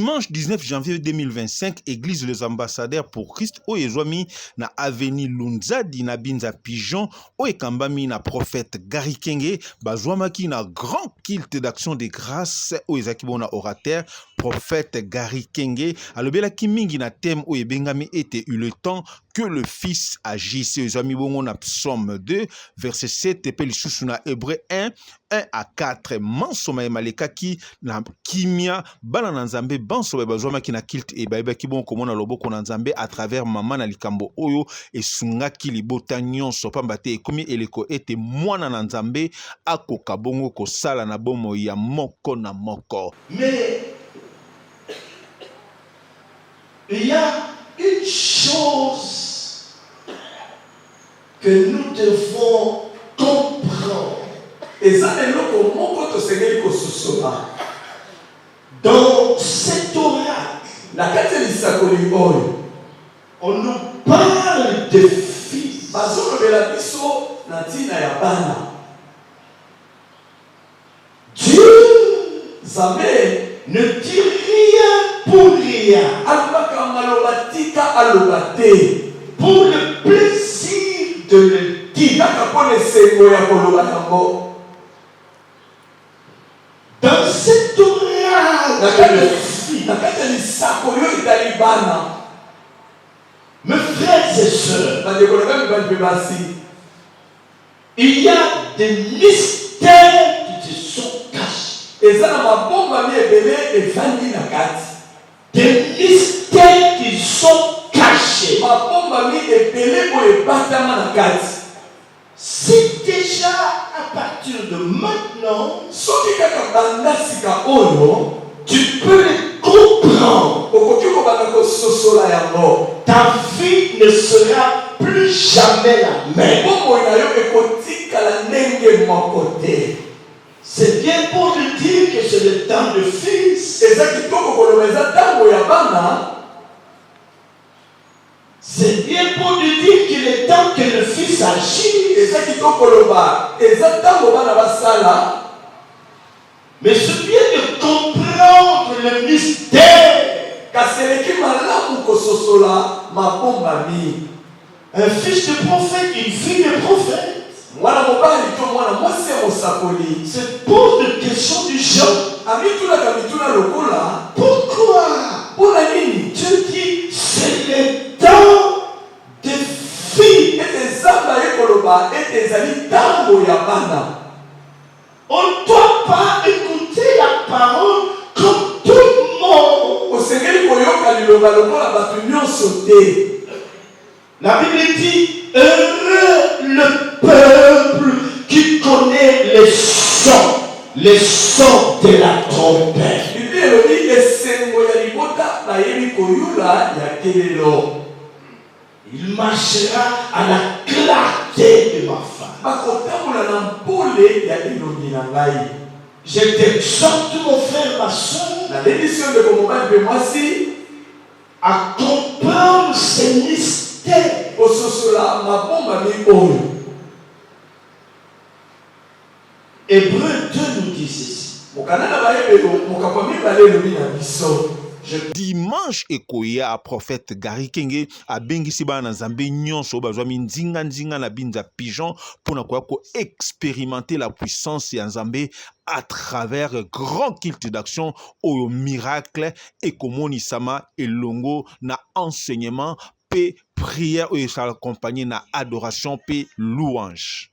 Dimanche 19 janvier 2025, Église des ambassadeurs pour Christ oyezwami na avenue Lunzadi na Binza Pigeon oyekambami na prophète Gary Kenge bazwamaki na grand culte d'action de grâce oyezaki bona orateur prophète Gary Kenge alobelaki mingi na thème oyebengami ete eu le temps que le Fils agisse. Oyezwami bongo na Psaume 2 verset 7 epe lisusu na Hébreu 1 à 4 mansoma emalekaki na kimia bana na nzambe banso bazwamaki na culte e bayebaki bon komona loboko na nzambe à travers mama na likambo oyo esungaki libota nyonso pamba te ekomi eleko ete mwana na nzambe akoka bongo kosala na bomo ya moko na moko. Mais il y a une chose que nous devons comprendre. Et ça, c'est le mot que Seigneur Kososola. Dans cet oracle, la Catholique, on nous parle de fils. Dieu, Zambé, ne dit rien pour rien. Pour le plaisir de le dire. Dans cet oracle, mes frères et sœurs, il y a des mystères qui se sont cachés. Des mystères qui sont cachés. C'est déjà à partir de maintenant, tu peux les comprendre. Ta vie ne sera plus jamais la même. C'est bien pour te dire que c'est le temps de fils. C'est bien pour te dire qu'il est temps que le fils agisse. Mais c'est bien de comprendre le mystère. Un fils de prophète, une fille de prophète. C'est pour des questions du genre. Pourquoi Dieu dit c'est le temps des filles. On ne doit pas écouter la parole comme tout le monde. La Bible dit heureux le peuple qui connaît les sons de la trompette. Il marchera à la clarté de ma face. Je t'exhorte, mon frère, ma soeur, à comprendre ces mystères. Hébreu 2 nous dit ceci. Dimanche ekoya a prophète Gary Kenge a bengisi bana nzambe nyonso bazwami nzinga na Binza Pigeon pour ko expérimenter la puissance ya nzambe à travers grand culte d'action au miracle et komonisama elongo na enseignement pe prière et s'accompagner na adoration pe louange.